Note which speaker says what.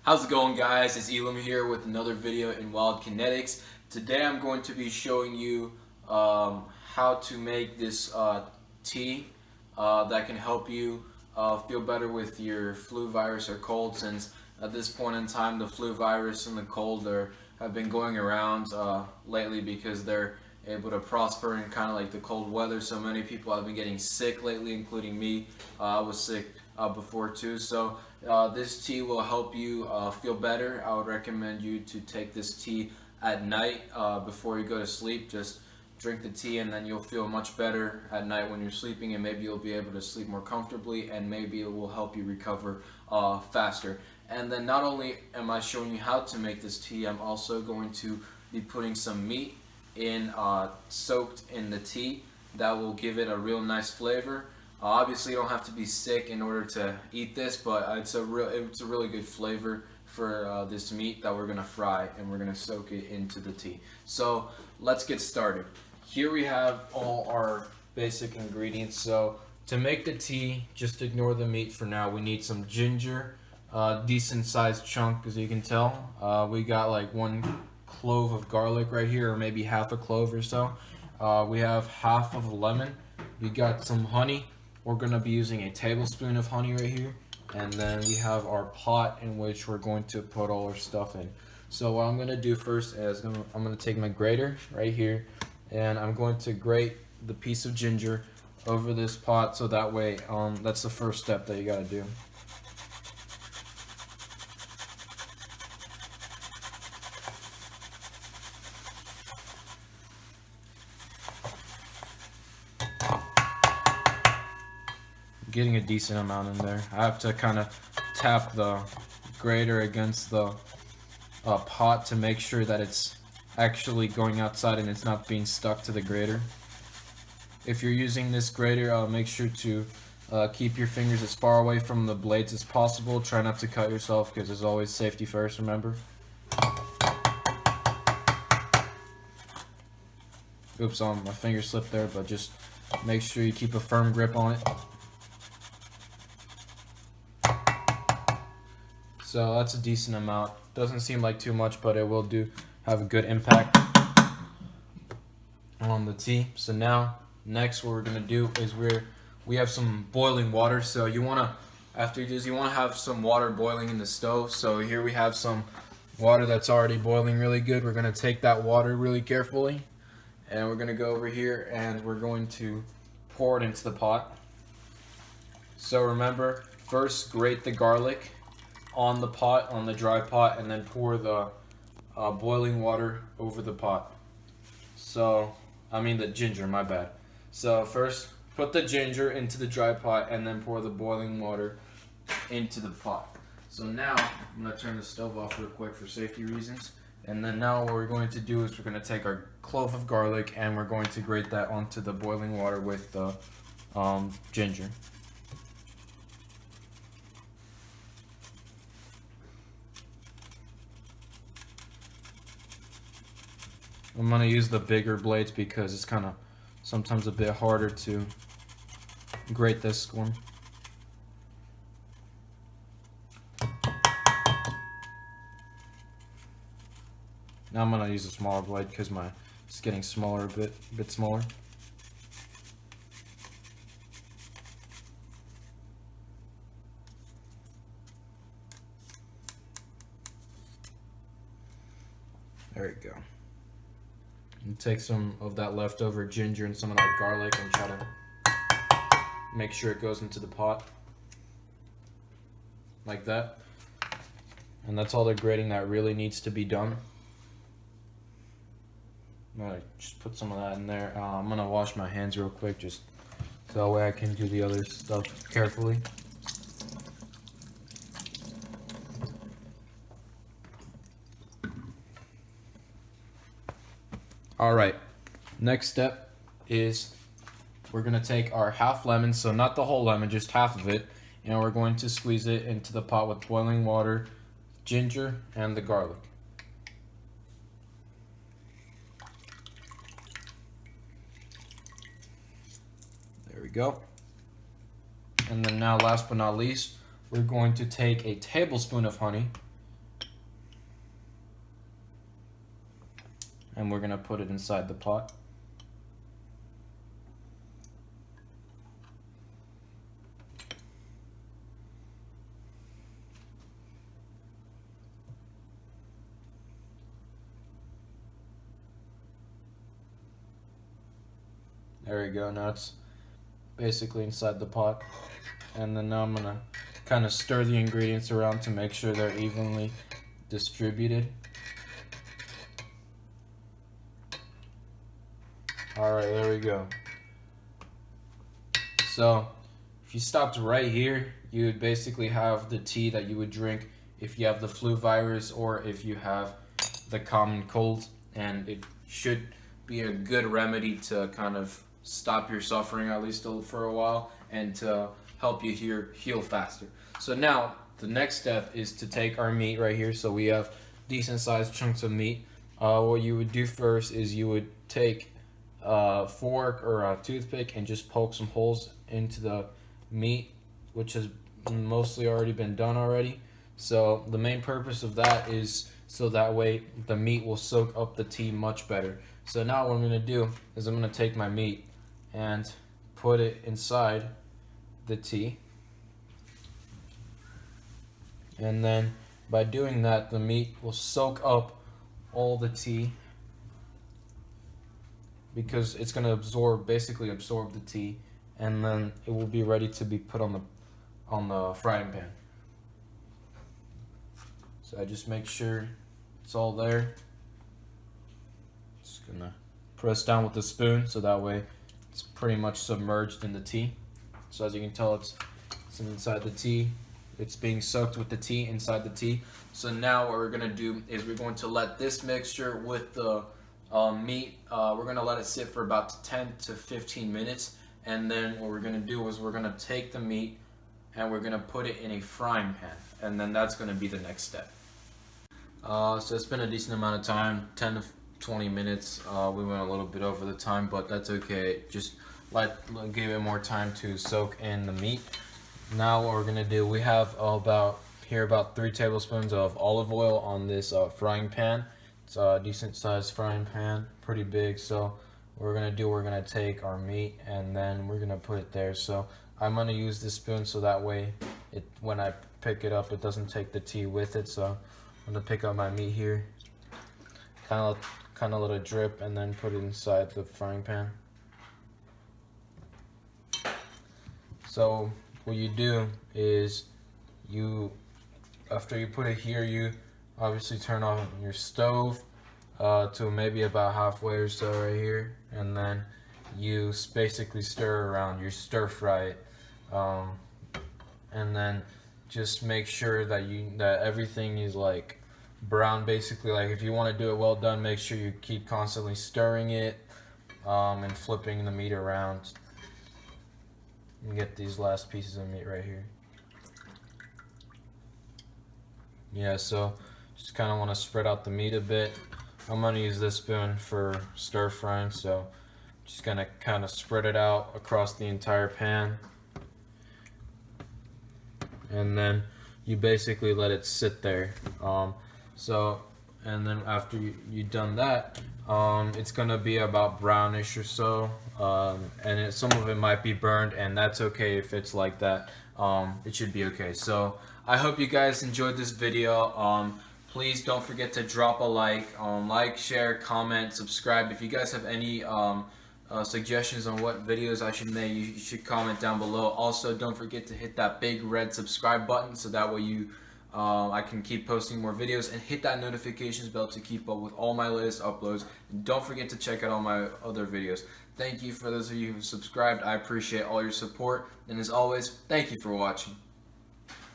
Speaker 1: How's it going, guys? It's Elam here with another video in Wild Kinetics. Today I'm going to be showing you how to make this tea that can help you feel better with your flu virus or cold, since at this point in time the flu virus and the cold have been going around lately because they're able to prosper in kind of like the cold weather. So many people have been getting sick lately, including me. I was sick before too. So this tea will help you feel better. I would recommend you to take this tea at night before you go to sleep. Just drink the tea and then you'll feel much better at night when you're sleeping, and maybe you'll be able to sleep more comfortably, and maybe it will help you recover faster. And then not only am I showing you how to make this tea, I'm also going to be putting some meat in soaked in the tea. That will give it a real nice flavor. Obviously, you don't have to be sick in order to eat this, but it's a really good flavor for this meat that we're gonna fry, and we're gonna soak it into the tea. So let's get started. Here we have all our basic ingredients. So to make the tea, just ignore the meat for now. We need some ginger, decent sized chunk, as you can tell. We got like 1 clove of garlic right here, or maybe half a clove or so. We have half of a lemon. We got some honey. We're going to be using a tablespoon of honey right here. And then we have our pot in which we're going to put all our stuff in. So what I'm going to do first is I'm going to take my grater right here, and I'm going to grate the piece of ginger over this pot, so that way that's the first step that you got to do. Getting a decent amount in there. I have to kind of tap the grater against the pot to make sure that it's actually going outside and it's not being stuck to the grater. If you're using this grater, make sure to keep your fingers as far away from the blades as possible. Try not to cut yourself, because there's always safety first, remember? Oops, my finger slipped there, but just make sure you keep a firm grip on it. So that's a decent amount. Doesn't seem like too much, but it will have a good impact on the tea. So now, next what we're gonna do is we have some boiling water. So after you do this, you wanna have some water boiling in the stove. So here we have some water that's already boiling really good. We're gonna take that water really carefully, and we're gonna go over here and we're going to pour it into the pot. So remember, first grate the garlic on the pot, on the dry pot, and then pour the boiling water over the pot. So, I mean the ginger, my bad. So first, put the ginger into the dry pot and then pour the boiling water into the pot. So now, I'm gonna turn the stove off real quick for safety reasons. And then now what we're going to do is we're gonna take our clove of garlic and we're going to grate that onto the boiling water with the ginger. I'm going to use the bigger blades because it's kind of sometimes a bit harder to grate this one. Now I'm going to use a smaller blade because it's getting smaller, a bit smaller. There you go. And take some of that leftover ginger and some of that garlic and try to make sure it goes into the pot. Like that. And that's all the grating that really needs to be done. I'm gonna just put some of that in there. I'm gonna wash my hands real quick, just so that way I can do the other stuff carefully. Alright, next step is we're going to take our half lemon, so not the whole lemon, just half of it, and we're going to squeeze it into the pot with boiling water, ginger, and the garlic. There we go. And then now, last but not least, we're going to take a tablespoon of honey and we're gonna put it inside the pot. There we go, now it's basically inside the pot. And then now I'm gonna kind of stir the ingredients around to make sure they're evenly distributed. Alright, there we go. So if you stopped right here, you would basically have the tea that you would drink if you have the flu virus or if you have the common cold, and it should be a good remedy to kind of stop your suffering at least for a while and to help you heal faster. So now the next step is to take our meat right here. So we have decent sized chunks of meat. What you would do first is you would take a fork or a toothpick and just poke some holes into the meat, which has mostly already been done already. So the main purpose of that is so that way the meat will soak up the tea much better. So now what I'm going to do is I'm going to take my meat and put it inside the tea. And then by doing that, the meat will soak up all the tea because it's going to basically absorb the tea, and then it will be ready to be put on the frying pan. So I just make sure it's all there. Just gonna press down with the spoon so that way it's pretty much submerged in the tea. So as you can tell, it's inside the tea. It's being soaked with the tea inside the tea. So now what we're gonna do is we're going to let this mixture with the meat, we're gonna let it sit for about 10 to 15 minutes. And then what we're gonna do is we're gonna take the meat and we're gonna put it in a frying pan. And then that's gonna be the next step. So it's been a decent amount of time, 10 to 20 minutes. We went a little bit over the time, but that's okay. Just give it more time to soak in the meat. Now what we're gonna do, we have about 3 tablespoons of olive oil on this frying pan. It's a decent sized frying pan, pretty big. So what we're gonna take our meat and then we're gonna put it there. So I'm gonna use this spoon so that way when I pick it up, it doesn't take the tea with it. So I'm gonna pick up my meat here, kind of let it drip, and then put it inside the frying pan. So what you do is after you put it here, you obviously turn on your stove to maybe about halfway or so right here, and then you basically stir around, you stir fry it, and then just make sure that everything is like brown, basically. Like if you want to do it well done, make sure you keep constantly stirring it and flipping the meat around. You can get these last pieces of meat right here. Yeah, so just kind of want to spread out the meat a bit. I'm going to use this spoon for stir frying, so just going to kind of spread it out across the entire pan. And then you basically let it sit there. And then after you've done that, it's gonna be about brownish or so, and some of it might be burned, and that's okay if it's like that. It should be okay. So I hope you guys enjoyed this video. Please don't forget to drop a like, share, comment, subscribe. If you guys have any suggestions on what videos I should make, you should comment down below. Also, don't forget to hit that big red subscribe button so that way I can keep posting more videos, and hit that notifications bell to keep up with all my latest uploads. And don't forget to check out all my other videos. Thank you for those of you who subscribed. I appreciate all your support, and as always, thank you for watching.